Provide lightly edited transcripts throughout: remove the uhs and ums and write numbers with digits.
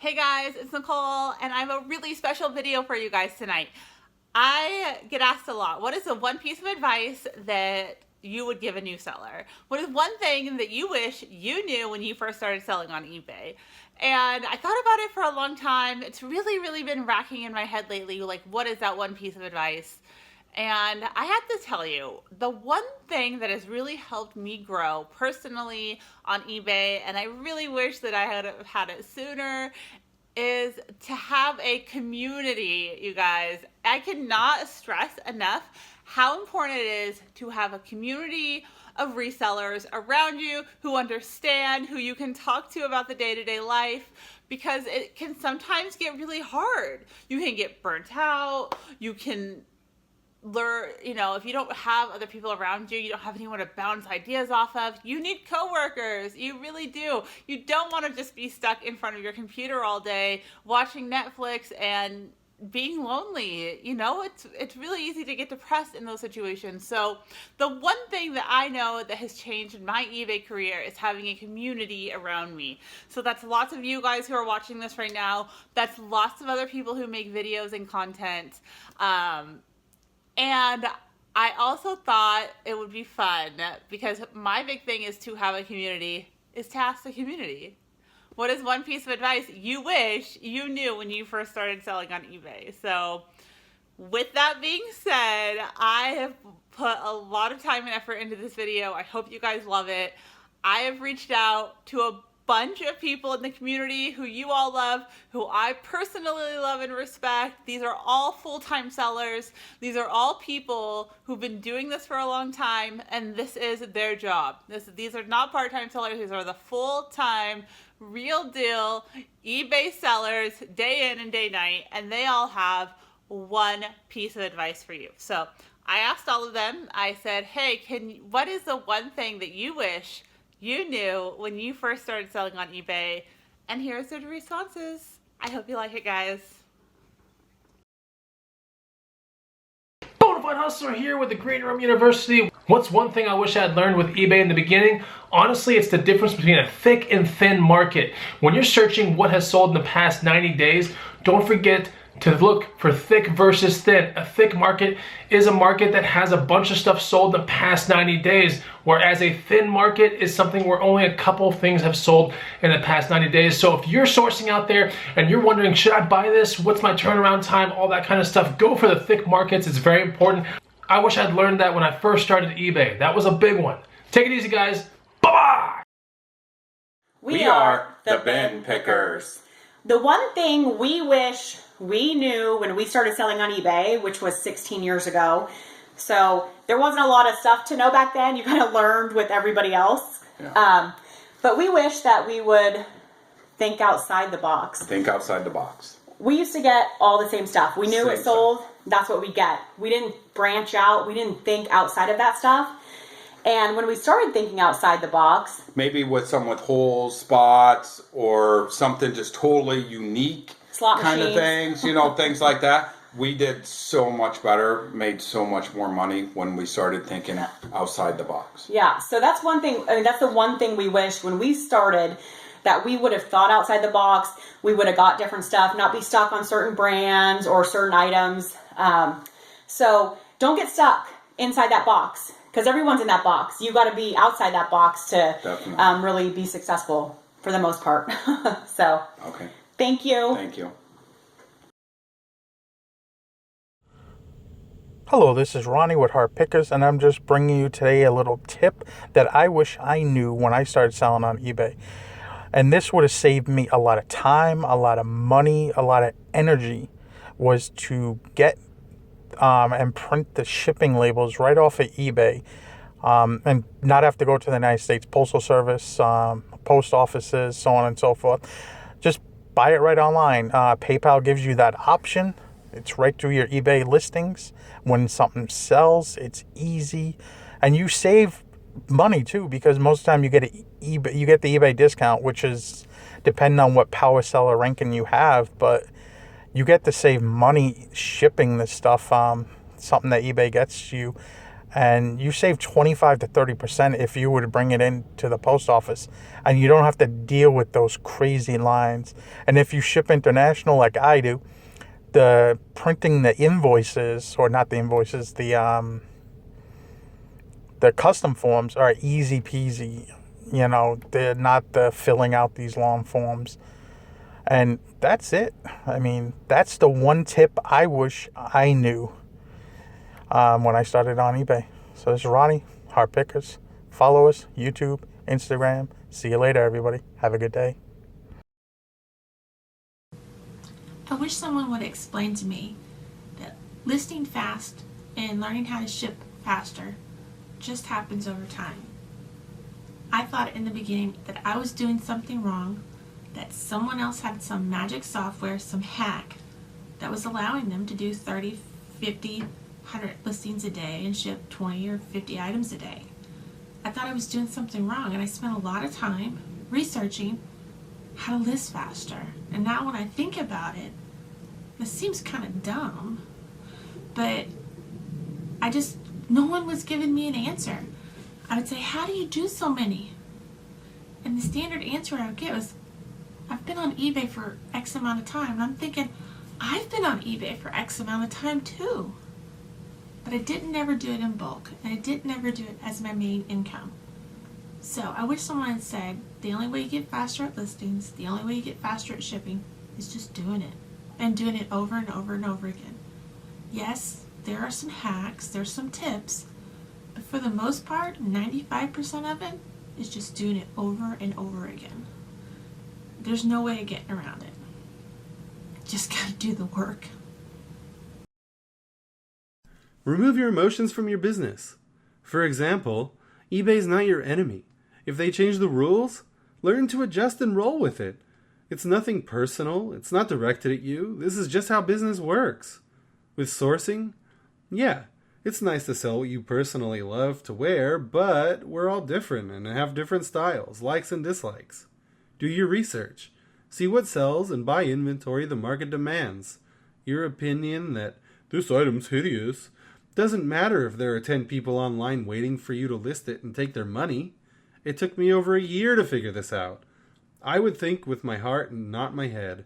Hey guys, it's Nicole, and I have a really special video for you guys tonight. I get asked a lot, what is the one piece of advice that you would give a new seller? What is one thing that you wish you knew when you first started selling on eBay? And I thought about it for a long time. It's really been racking in my head lately, like what is that one piece of advice? And I have to tell you, the one thing that has really helped me grow personally on eBay, and I really wish that I had had it sooner, is to have a community, you guys. I cannot stress enough how important it is to have a community of resellers around you who understand, who you can talk to about the day-to-day life, because it can sometimes get really hard. You can get burnt out, you can learn, if you don't have other people around you, you don't have anyone to bounce ideas off of, you need coworkers. You really do. You don't want to just be stuck in front of your computer all day watching Netflix and being lonely. It's really easy to get depressed in those situations. So the one thing that I know that has changed in my eBay career is having a community around me. So that's lots of you guys who are watching this right now. That's lots of other people who make videos and content. And I also thought it would be fun, because my big thing is to have a community, is to ask the community, what is one piece of advice you wish you knew when you first started selling on eBay? So with that being said, I have put a lot of time and effort into this video. I hope you guys love it. I have reached out to a bunch of people in the community who you all love, who I personally love and respect. These are all full-time sellers. These are all people who've been doing this for a long time, and this is their job. These are not part-time sellers. These are the full-time, real deal eBay sellers, day in and day night, and they all have one piece of advice for you. So I asked all of them. I said, hey, what is the one thing that you wish you knew when you first started selling on eBay? And here's the responses. I hope you like it, guys. Bonafide Hustler here with the Great Room University. What's one thing I wish I had learned with eBay in the beginning? Honestly, it's the difference between a thick and thin market. When you're searching what has sold in the past 90 days, don't forget to look for thick versus thin. A thick market is a market that has a bunch of stuff sold in the past 90 days, whereas a thin market is something where only a couple of things have sold in the past 90 days. So if you're sourcing out there and you're wondering, should I buy this? What's my turnaround time? All that kind of stuff. Go for the thick markets. It's very important. I wish I'd learned that when I first started eBay. That was a big one. Take it easy, guys. Bye-bye. We are the bin pickers. The one thing we wish we knew when we started selling on eBay, which was 16 years ago. So there wasn't a lot of stuff to know back then. You kind of learned with everybody else. Yeah. But we wish that we would think outside the box. Think outside the box. We used to get all the same stuff. We knew it sold. That's what we get. We didn't branch out. We didn't think outside of that stuff. And when we started thinking outside the box, maybe with some with holes, spots, or something just totally unique slot kind machines. Of things, things like that. We did so much better, made so much more money when we started thinking outside the box. Yeah, so that's one thing. I mean, that's the one thing we wish when we started, that we would have thought outside the box. We would have got different stuff, not be stuck on certain brands or certain items. So don't get stuck inside that box, because everyone's in that box. You got to be outside that box to really be successful for the most part. So, okay. Thank you. Thank you. Hello, this is Ronnie with Harts Pickers, and I'm just bringing you today a little tip that I wish I knew when I started selling on eBay. And this would have saved me a lot of time, a lot of money, a lot of energy, was to get and print the shipping labels right off of eBay, and not have to go to the United States Postal Service, post offices, so on and so forth. Just buy it right online. PayPal gives you that option. It's right through your eBay listings. When something sells, it's easy, and you save money too, because most of the time you get the eBay discount, which is depending on what power seller ranking you have, but you get to save money shipping this stuff. Something that eBay gets you And you save 25 to 30% if you were to bring it in to the post office, and you don't have to deal with those crazy lines. And if you ship international like I do, the printing the invoices, or not the invoices, the custom forms are easy peasy. You know, they're not the filling out these long forms. And that's it. I mean, that's the one tip I wish I knew when I started on eBay. So this is Ronnie, Harts Pickers. Follow us, YouTube, Instagram. See you later, everybody. Have a good day. I wish someone would explain to me that listing fast and learning how to ship faster just happens over time. I thought in the beginning that I was doing something wrong, that someone else had some magic software, some hack that was allowing them to do 30, 50, 100 listings a day and ship 20 or 50 items a day. I thought I was doing something wrong, and I spent a lot of time researching how to list faster. And now when I think about it, this seems kind of dumb, but no one was giving me an answer. I would say, how do you do so many? And the standard answer I would get was, I've been on eBay for X amount of time. And I'm thinking, I've been on eBay for X amount of time too. But I didn't ever do it in bulk, and I didn't ever do it as my main income. So I wish someone had said, the only way you get faster at listings, the only way you get faster at shipping is just doing it, and doing it over and over and over again. Yes, there are some hacks, there's some tips, but for the most part, 95% of it is just doing it over and over again. There's no way of getting around it. Just gotta do the work. Remove your emotions from your business. For example, eBay's not your enemy. If they change the rules, learn to adjust and roll with it. It's nothing personal. It's not directed at you. This is just how business works. With sourcing, yeah, it's nice to sell what you personally love to wear, but we're all different and have different styles, likes and dislikes. Do your research. See what sells and buy inventory the market demands. Your opinion that this item's hideous doesn't matter if there are 10 people online waiting for you to list it and take their money. It took me over a year to figure this out. I would think with my heart and not my head.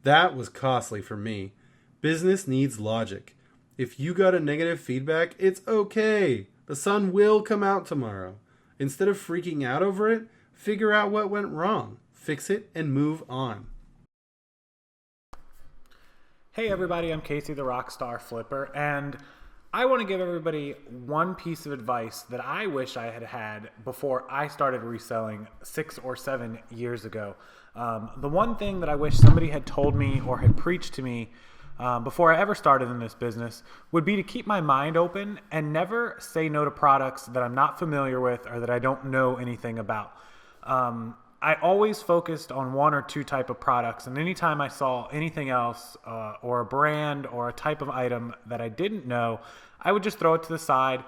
That was costly for me. Business needs logic. If you got a negative feedback, it's okay. The sun will come out tomorrow. Instead of freaking out over it, figure out what went wrong, fix it, and move on. Hey everybody, I'm Casey the Rockstar Flipper, and I want to give everybody one piece of advice that I wish I had had before I started reselling 6 or 7 years ago. The one thing that I wish somebody had told me or had preached to me before I ever started in this business would be to keep my mind open and never say no to products that I'm not familiar with or that I don't know anything about. I always focused on one or two type of products, and anytime I saw anything else or a brand or a type of item that I didn't know, I would just throw it to the side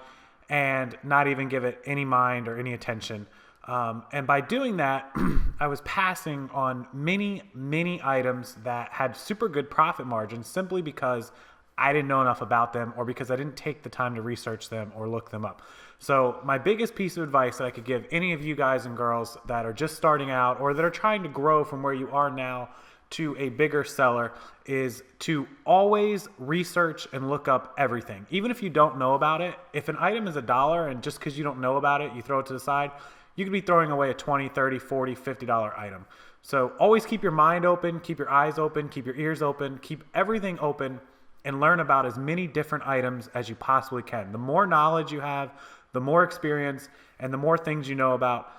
and not even give it any mind or any attention. And by doing that, I was passing on many items that had super good profit margins simply because I didn't know enough about them or because I didn't take the time to research them or look them up. So my biggest piece of advice that I could give any of you guys and girls that are just starting out or that are trying to grow from where you are now to a bigger seller is to always research and look up everything. Even if you don't know about it, if an item is $1 and just because you don't know about it, you throw it to the side, you could be throwing away a $20, $30, $40, $50 item. So always keep your mind open, keep your eyes open, keep your ears open, keep everything open, and learn about as many different items as you possibly can. The more knowledge you have, the more experience, and the more things you know about,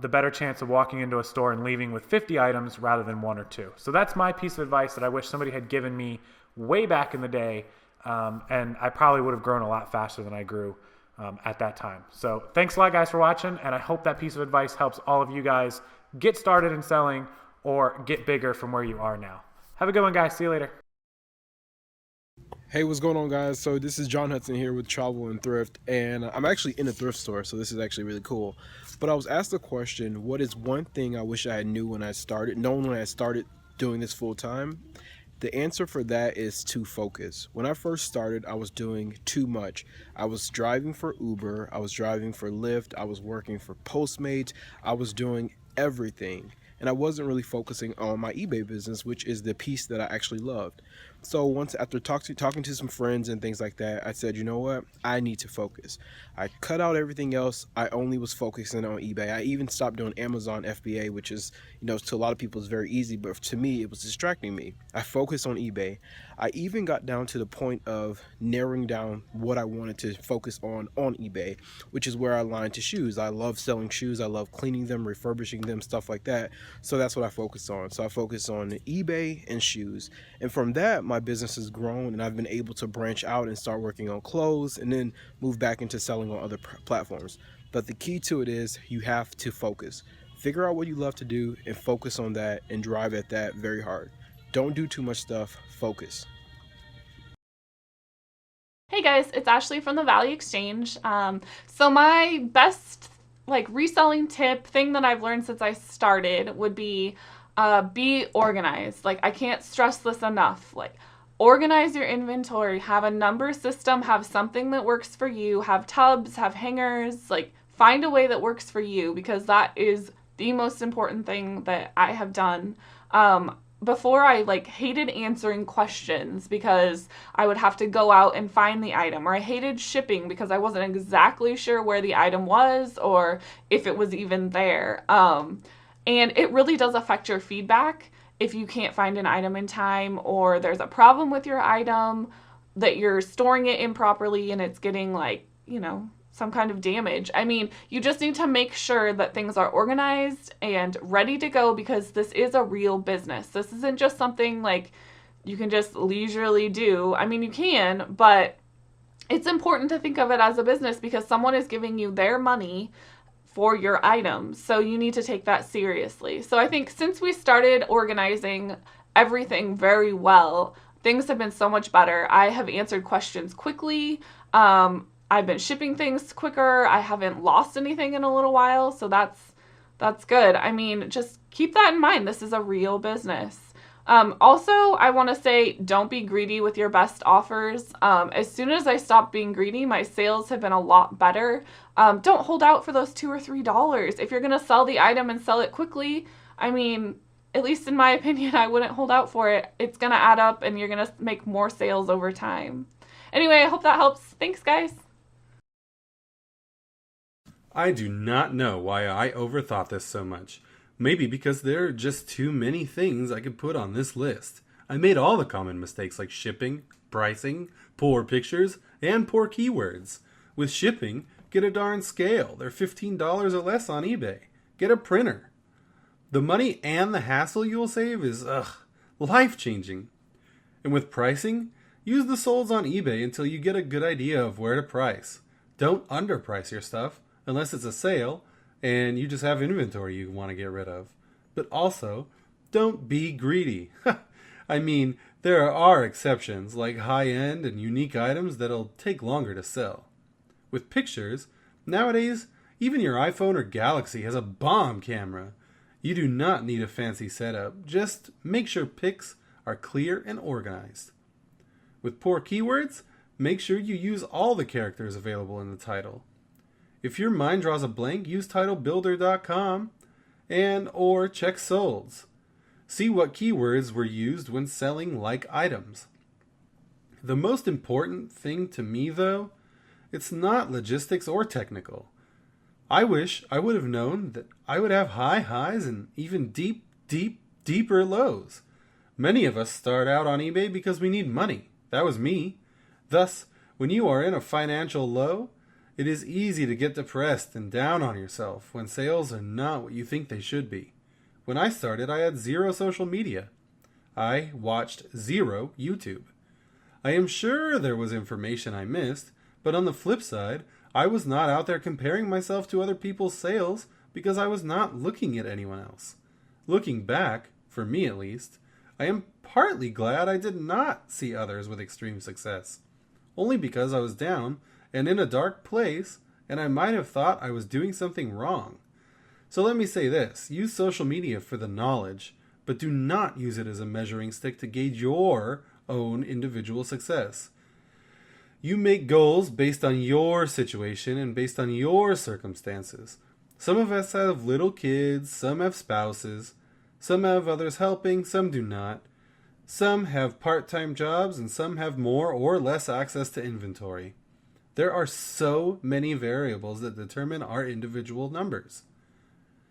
the better chance of walking into a store and leaving with 50 items rather than 1 or 2. So that's my piece of advice that I wish somebody had given me way back in the day, and I probably would have grown a lot faster than I grew at that time. So thanks a lot, guys, for watching, and I hope that piece of advice helps all of you guys get started in selling or get bigger from where you are now. Have a good one, guys. See you later. Hey, what's going on, guys? So this is John Hudson here with Travel and Thrift, and I'm actually in a thrift store, so this is actually really cool. But I was asked the question, what is one thing I wish I had known when I started doing this full time? The answer for that is to focus. When I first started, I was doing too much. I was driving for Uber, I was driving for Lyft, I was working for Postmates, I was doing everything. And I wasn't really focusing on my eBay business, which is the piece that I actually loved. So once after talking to some friends and things like that, I said, you know what? I need to focus. I cut out everything else. I only was focusing on eBay. I even stopped doing Amazon FBA, which is, to a lot of people is very easy, but to me, it was distracting me. I focused on eBay. I even got down to the point of narrowing down what I wanted to focus on eBay, which is where I aligned to shoes. I love selling shoes. I love cleaning them, refurbishing them, stuff like that. So that's what I focused on. So I focused on eBay and shoes. And from that, my business has grown, and I've been able to branch out and start working on clothes and then move back into selling on other platforms. But the key to it is you have to focus. Figure out what you love to do and focus on that and drive at that very hard. Don't do too much stuff. Focus. Hey guys, it's Ashley from the Value Exchange. So my best reselling tip thing that I've learned since I started would be organized. I can't stress this enough. Organize your inventory, have a number system, have something that works for you, have tubs, have hangers, find a way that works for you, because that is the most important thing that I have done. Before I hated answering questions because I would have to go out and find the item, or I hated shipping because I wasn't exactly sure where the item was or if it was even there. And it really does affect your feedback if you can't find an item in time, or there's a problem with your item, that you're storing it improperly and it's getting some kind of damage. I mean, you just need to make sure that things are organized and ready to go, because this is a real business. This isn't just something you can just leisurely do. I mean, you can, but it's important to think of it as a business because someone is giving you their money for your items. So you need to take that seriously. So I think since we started organizing everything very well, things have been so much better. I have answered questions quickly. I've been shipping things quicker. I haven't lost anything in a little while. So that's good. I mean, just keep that in mind. This is a real business. Also, I want to say, don't be greedy with your best offers. As soon as I stopped being greedy, my sales have been a lot better. Don't hold out for those $2 or $3. If you're going to sell the item and sell it quickly, I mean, at least in my opinion, I wouldn't hold out for it. It's going to add up and you're going to make more sales over time. Anyway, I hope that helps. Thanks, guys. I do not know why I overthought this so much. Maybe because there are just too many things I could put on this list. I made all the common mistakes like shipping, pricing, poor pictures, and poor keywords. With shipping, get a darn scale. They're $15 or less on eBay. Get a printer. The money and the hassle you will save is, life-changing. And with pricing, use the solds on eBay until you get a good idea of where to price. Don't underprice your stuff unless it's a sale and you just have inventory you want to get rid of. But also, don't be greedy. I mean, there are exceptions, like high-end and unique items that'll take longer to sell. With pictures, nowadays, even your iPhone or Galaxy has a bomb camera. You do not need a fancy setup. Just make sure pics are clear and organized. With poor keywords, make sure you use all the characters available in the title. If your mind draws a blank, use titlebuilder.com or check solds. See what keywords were used when selling like items. The most important thing to me, though, it's not logistics or technical. I wish I would have known that I would have high highs and even deeper lows. Many of us start out on eBay because we need money. That was me. Thus, when you are in a financial low, it is easy to get depressed and down on yourself when sales are not what you think they should be. When I started, I had 0 social media. I watched 0 YouTube. I am sure there was information I missed, but on the flip side, I was not out there comparing myself to other people's sales because I was not looking at anyone else. Looking back, for me at least, I am partly glad I did not see others with extreme success. Only because I was down and in a dark place, and I might have thought I was doing something wrong. So let me say this, use social media for the knowledge, but do not use it as a measuring stick to gauge your own individual success. You make goals based on your situation and based on your circumstances. Some of us have little kids, some have spouses, some have others helping, some do not. Some have part-time jobs and some have more or less access to inventory. There are so many variables that determine our individual numbers.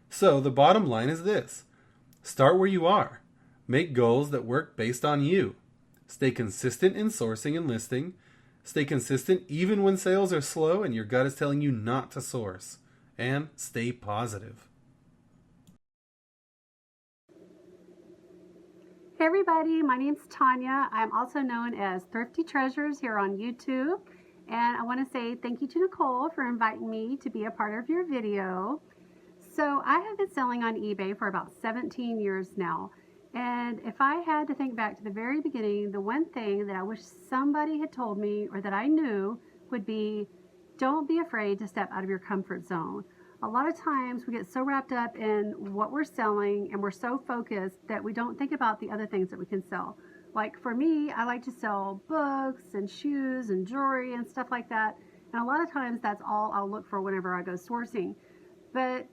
So the bottom line is this. Start where you are. Make goals that work based on you. Stay consistent in sourcing and listing. Stay consistent even when sales are slow and your gut is telling you not to source. And stay positive. Hey everybody, my name's Tanya. I'm also known as Thrifty Treasures here on YouTube. And I want to say thank you to Nicole for inviting me to be a part of your video. So I have been selling on eBay for about 17 years now. And if I had to think back to the very beginning, the one thing that I wish somebody had told me or that I knew would be, don't be afraid to step out of your comfort zone. A lot of times we get so wrapped up in what we're selling and we're so focused that we don't think about the other things that we can sell. Like for me, I like to sell books and shoes and jewelry and stuff like that. And a lot of times that's all I'll look for whenever I go sourcing. But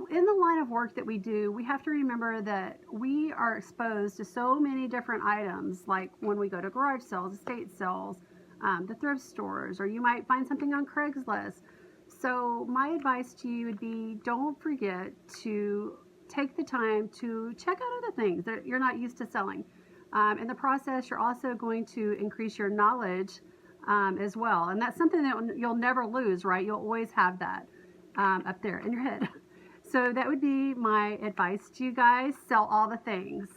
in the line of work that we do, we have to remember that we are exposed to so many different items, like when we go to garage sales, estate sales, the thrift stores, or you might find something on Craigslist. So my advice to you would be, don't forget to take the time to check out other things that you're not used to selling. In the process, you're also going to increase your knowledge as well. And that's something that you'll never lose, right? You'll always have that up there in your head. So that would be my advice to you guys. Sell all the things.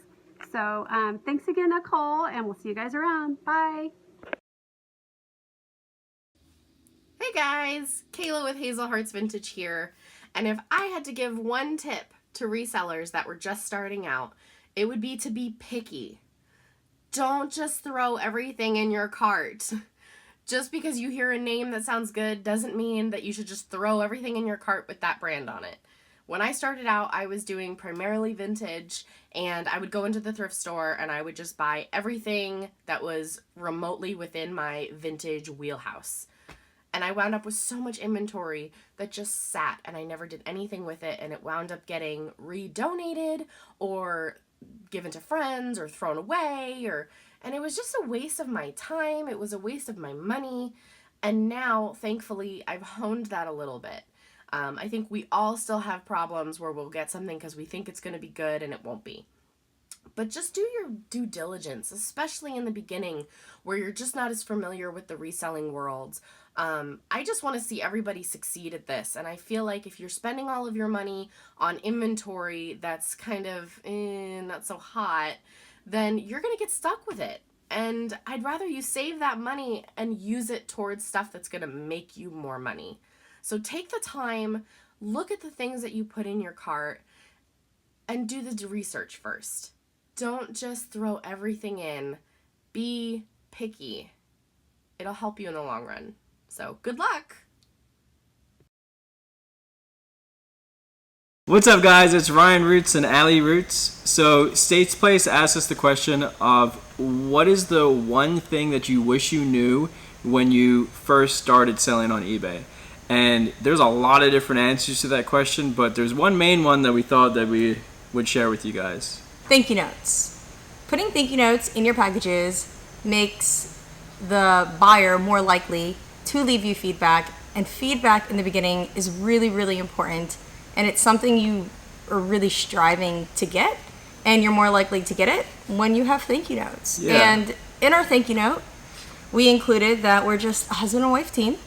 So thanks again, Nicole, and we'll see you guys around. Bye. Hey guys, Kayla with HazelHeartsVintage here. And if I had to give one tip to resellers that were just starting out, it would be to be picky. Don't just throw everything in your cart. Just because you hear a name that sounds good doesn't mean that you should just throw everything in your cart with that brand on it. When I started out, I was doing primarily vintage, and I would go into the thrift store and I would just buy everything that was remotely within my vintage wheelhouse. And I wound up with so much inventory that just sat and I never did anything with it, and it wound up getting redonated or given to friends or thrown away, and it was just a waste of my time. It was a waste of my money. And now, thankfully, I've honed that a little bit. I think we all still have problems where we'll get something because we think it's going to be good and it won't be. But just do your due diligence, especially in the beginning where you're just not as familiar with the reselling world. I just want to see everybody succeed at this. And I feel like if you're spending all of your money on inventory that's kind of not so hot, then you're going to get stuck with it. And I'd rather you save that money and use it towards stuff that's going to make you more money. So take the time, look at the things that you put in your cart, and do the research first. Don't just throw everything in. Be picky. It'll help you in the long run. So good luck. What's up guys, it's Ryan Roots and Allie Roots. So States Place asked us the question of what is the one thing that you wish you knew when you first started selling on eBay? And there's a lot of different answers to that question, but there's one main one that we thought that we would share with you guys. Thank you notes. Putting thank you notes in your packages makes the buyer more likely to leave you feedback, and feedback in the beginning is really, really important, and it's something you are really striving to get, and you're more likely to get it when you have thank you notes. Yeah. And in our thank you note, we included that we're just a husband and wife team.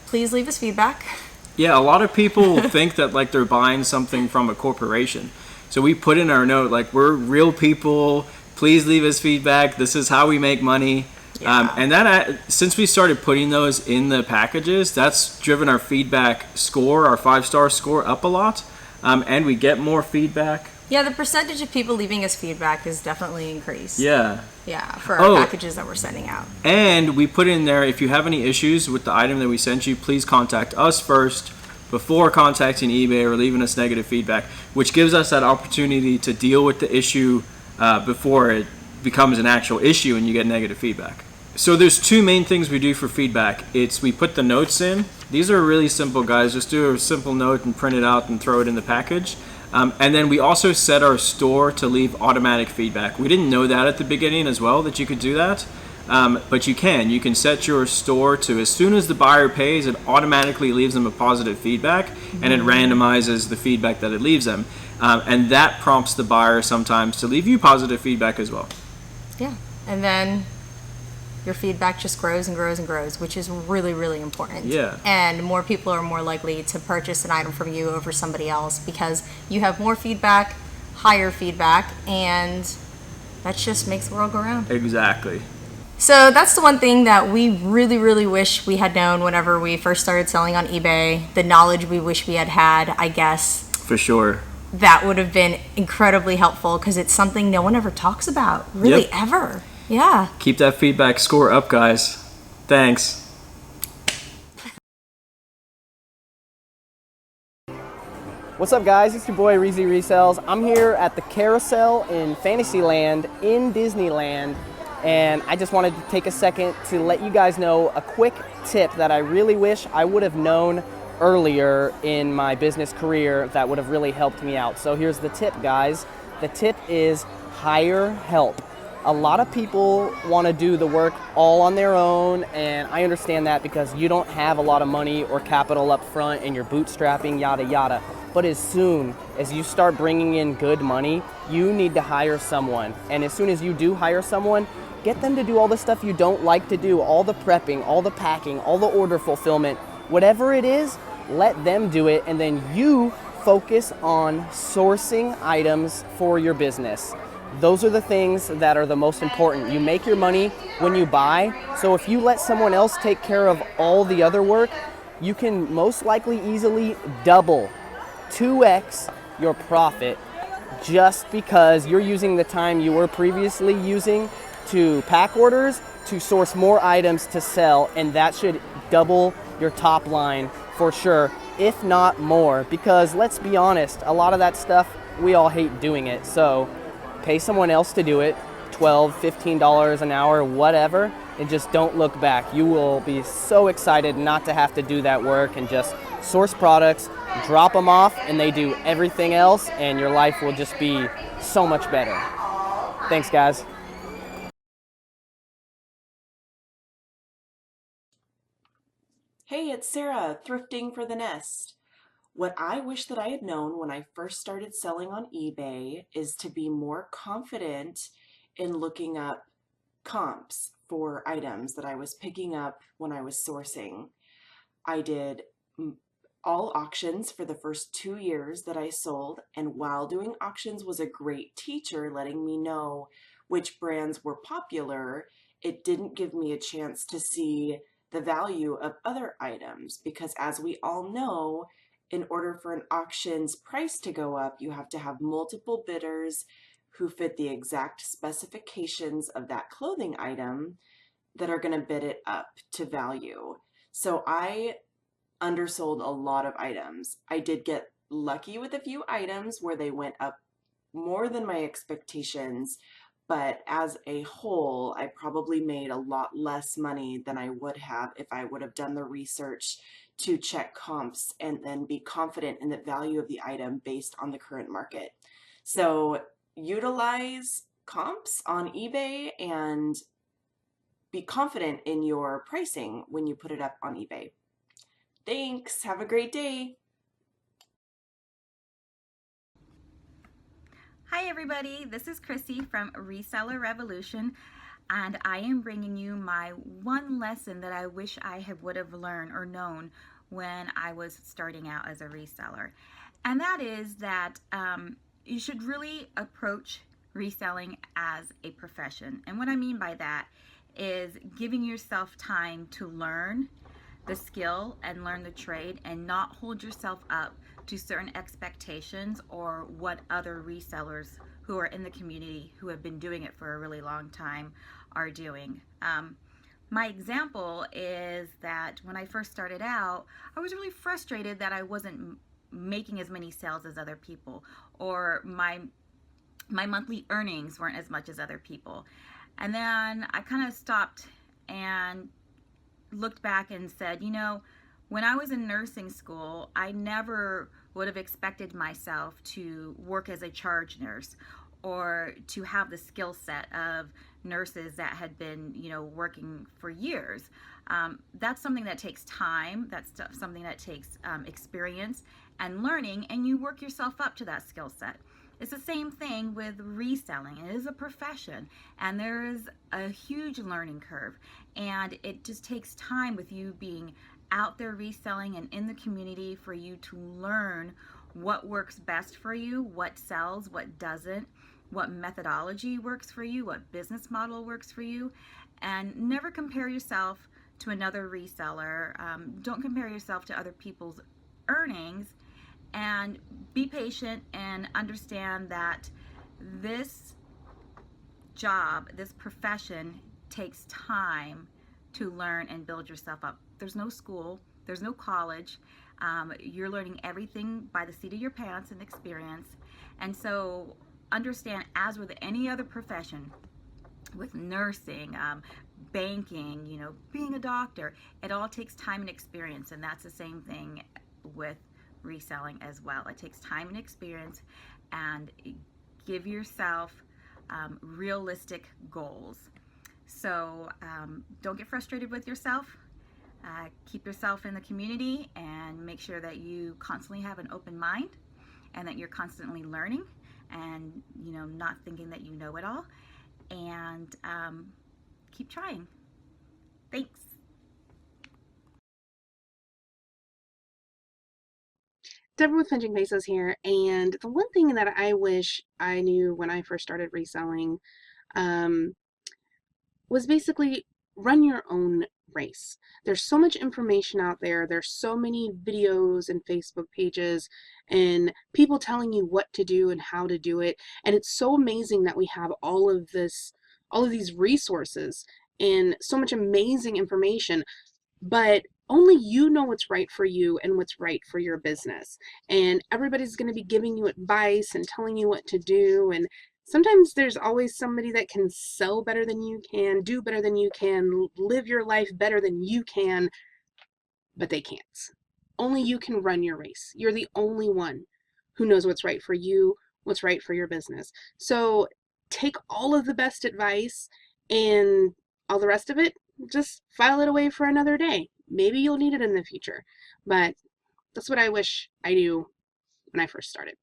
Please leave us feedback. Yeah, a lot of people think that like they're buying something from a corporation. So we put in our note, like, we're real people. Please leave us feedback. This is how we make money. Yeah. And that, since we started putting those in the packages, that's driven our feedback score, our 5-star score, up a lot. And we get more feedback. Yeah, the percentage of people leaving us feedback has definitely increased. Yeah. Yeah, for our packages that we're sending out. And we put in there, if you have any issues with the item that we sent you, please contact us first before contacting eBay or leaving us negative feedback, which gives us that opportunity to deal with the issue before it becomes an actual issue and you get negative feedback. So there's two main things we do for feedback. It's we put the notes in. These are really simple, guys. Just do a simple note and print it out and throw it in the package. And then we also set our store to leave automatic feedback. We didn't know that at the beginning as well, that you could do that. But you can. You can set your store to, as soon as the buyer pays, it automatically leaves them a positive feedback, and it randomizes the feedback that it leaves them. And that prompts the buyer sometimes to leave you positive feedback as well. Yeah. And then your feedback just grows and grows and grows, which is really, really important. Yeah. And more people are more likely to purchase an item from you over somebody else because you have more feedback, higher feedback, and that just makes the world go round. Exactly. So that's the one thing that we really, really wish we had known whenever we first started selling on eBay. The knowledge we wish we had had, I guess. For sure. That would have been incredibly helpful because it's something no one ever talks about, really, ever. Yeah. Keep that feedback score up, guys. Thanks. What's up, guys? It's your boy Reezy Resales. I'm here at the Carousel in Fantasyland in Disneyland, and I just wanted to take a second to let you guys know a quick tip that I really wish I would have known earlier in my business career that would have really helped me out. So here's the tip, guys. The tip is hire help. A lot of people want to do the work all on their own, and I understand that because you don't have a lot of money or capital up front and you're bootstrapping, yada yada. But as soon as you start bringing in good money, you need to hire someone. And as soon as you do hire someone, get them to do all the stuff you don't like to do, all the prepping, all the packing, all the order fulfillment, whatever it is, let them do it, and then you focus on sourcing items for your business. Those are the things that are the most important. You make your money when you buy, so if you let someone else take care of all the other work, you can most likely easily double, 2x your profit just because you're using the time you were previously using to pack orders to source more items to sell, and that should double your top line for sure, if not more, because let's be honest, a lot of that stuff, we all hate doing it. So pay someone else to do it, $12, $15 an hour, whatever, and just don't look back. You will be so excited not to have to do that work and just source products, drop them off, and they do everything else, and your life will just be so much better. Thanks, guys. Hey, it's Sarah, Thrifting for the Nest. What I wish that I had known when I first started selling on eBay is to be more confident in looking up comps for items that I was picking up when I was sourcing. I did all auctions for the first 2 years that I sold, and while doing auctions was a great teacher letting me know which brands were popular, it didn't give me a chance to see the value of other items, because as we all know, in order for an auction's price to go up, you have to have multiple bidders who fit the exact specifications of that clothing item that are going to bid it up to value. So I undersold a lot of items. I did get lucky with a few items where they went up more than my expectations, but as a whole, I probably made a lot less money than I would have if I would have done the research to check comps and then be confident in the value of the item based on the current market. So utilize comps on eBay and be confident in your pricing when you put it up on eBay. Thanks. Have a great day. Hi everybody, this is Chrissy from Reseller Revolution, and I am bringing you my one lesson that I wish I would have learned or known when I was starting out as a reseller. And that is that you should really approach reselling as a profession. And what I mean by that is giving yourself time to learn the skill and learn the trade and not hold yourself up to certain expectations or what other resellers who are in the community who have been doing it for a really long time are doing. My example is that when I first started out, I was really frustrated that I wasn't making as many sales as other people, or my monthly earnings weren't as much as other people. And then I kind of stopped and looked back and said, you know, when I was in nursing school, I never would have expected myself to work as a charge nurse or to have the skill set of nurses that had been, you know, working for years. That's something that takes time. That's something that takes experience and learning, and you work yourself up to that skill set. It's the same thing with reselling. It is a profession, and there is a huge learning curve, and it just takes time with you being out there reselling and in the community for you to learn what works best for you, what sells, what doesn't, what methodology works for you, what business model works for you, and never compare yourself to another reseller. Don't compare yourself to other people's earnings, and be patient and understand that this job, this profession, takes time to learn and build yourself up. There's no school, there's no college. You're learning everything by the seat of your pants and experience. And so understand, as with any other profession, with nursing, banking, you know, being a doctor, it all takes time and experience, and that's the same thing with reselling as well. It takes time and experience, and give yourself realistic goals. So don't get frustrated with yourself. Keep yourself in the community and make sure that you constantly have an open mind and that you're constantly learning and, you know, not thinking that you know it all, and keep trying. Thanks. Deborah with Pinching Pesos here, and the one thing that I wish I knew when I first started reselling was basically run your own race. There's so much information out there. There's so many videos and Facebook pages and people telling you what to do and how to do it, and it's so amazing that we have all of these resources and so much amazing information, but only you know what's right for you and what's right for your business. And everybody's going to be giving you advice and telling you what to do, and sometimes there's always somebody that can sell better than you can, do better than you can, live your life better than you can, but they can't. Only you can run your race. You're the only one who knows what's right for you, what's right for your business. So take all of the best advice, and all the rest of it, just file it away for another day. Maybe you'll need it in the future, but that's what I wish I knew when I first started.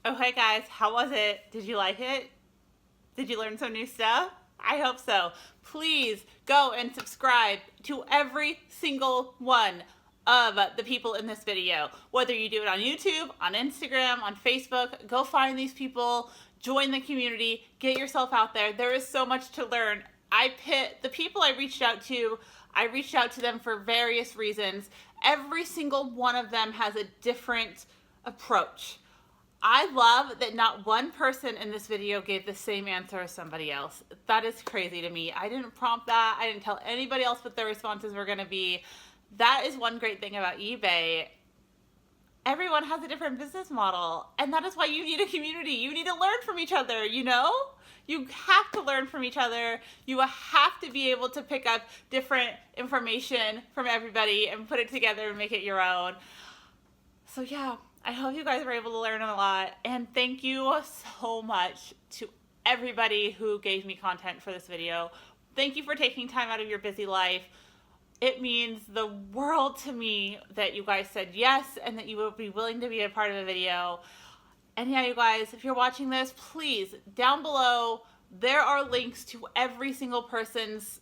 Okay guys, how was it? Did you like it? Did you learn some new stuff? I hope so. Please go and subscribe to every single one of the people in this video. Whether you do it on YouTube, on Instagram, on Facebook, go find these people, join the community, get yourself out there. There is so much to learn. The people I reached out to them for various reasons. Every single one of them has a different approach. I love that not one person in this video gave the same answer as somebody else. That is crazy to me. I didn't prompt that. I didn't tell anybody else what their responses were going to be. That is one great thing about eBay. Everyone has a different business model, and that is why you need a community. You need to learn from each other, you know? You have to learn from each other. You have to be able to pick up different information from everybody and put it together and make it your own. So yeah, I hope you guys were able to learn a lot, and thank you so much to everybody who gave me content for this video. Thank you for taking time out of your busy life. It means the world to me that you guys said yes and that you would be willing to be a part of the video. And yeah, you guys, if you're watching this, please, down below, there are links to every single person's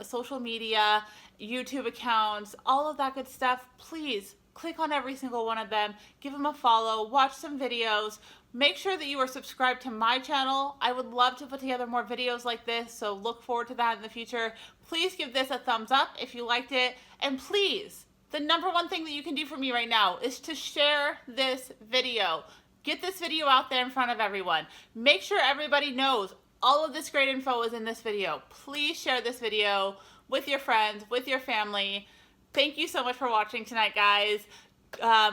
social media, YouTube accounts, all of that good stuff. Please click on every single one of them, give them a follow, watch some videos, make sure that you are subscribed to my channel. I would love to put together more videos like this, so look forward to that in the future. Please give this a thumbs up if you liked it, and please, the #1 thing that you can do for me right now is to share this video. Get this video out there in front of everyone. Make sure everybody knows All of this great info is in this video. Please share this video with your friends, with your family. Thank you so much for watching tonight, guys.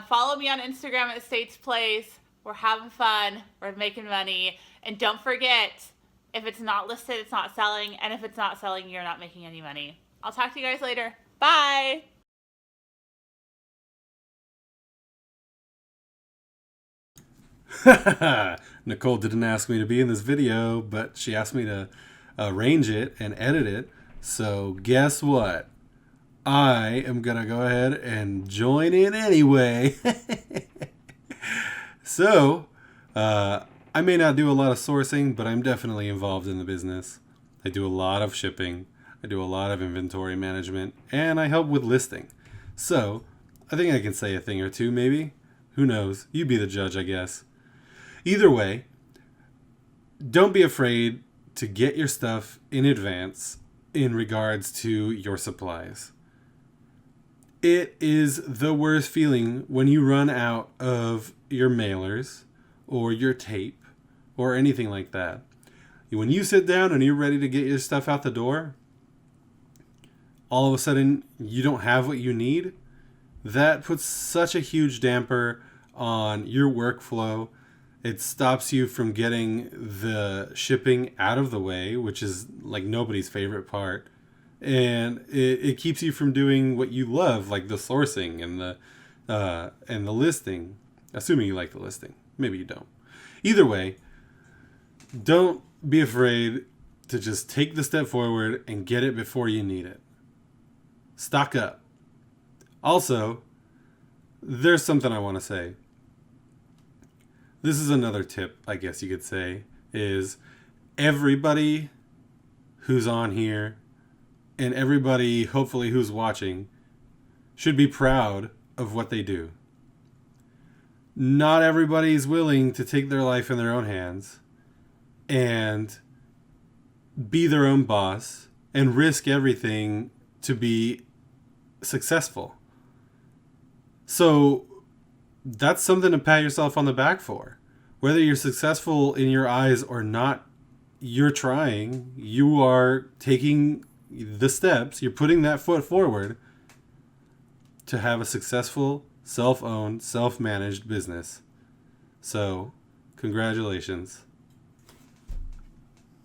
Follow me on Instagram at States Place. We're having fun. We're making money. And don't forget, if it's not listed, it's not selling. And if it's not selling, you're not making any money. I'll talk to you guys later. Bye. Nicole didn't ask me to be in this video, but she asked me to arrange it and edit it. So guess what? I am going to go ahead and join in anyway. So, I may not do a lot of sourcing, but I'm definitely involved in the business. I do a lot of shipping. I do a lot of inventory management, and I help with listing. So, I think I can say a thing or two, maybe. Who knows? You be the judge, I guess. Either way, don't be afraid to get your stuff in advance in regards to your supplies. It is the worst feeling when you run out of your mailers or your tape or anything like that. When you sit down and you're ready to get your stuff out the door, all of a sudden you don't have what you need. That puts such a huge damper on your workflow. It stops you from getting the shipping out of the way, which is like nobody's favorite part. And it keeps you from doing what you love, like the sourcing and the listing. Assuming you like the listing. Maybe you don't. Either way, don't be afraid to just take the step forward and get it before you need it. Stock up. Also, there's something I want to say. This is another tip, I guess you could say, is everybody who's on here and everybody, hopefully, who's watching should be proud of what they do. Not everybody's willing to take their life in their own hands and be their own boss and risk everything to be successful. So that's something to pat yourself on the back for. Whether you're successful in your eyes or not, you're trying. You are taking the steps. You're putting that foot forward to have a successful, self-owned, self-managed business. So, congratulations.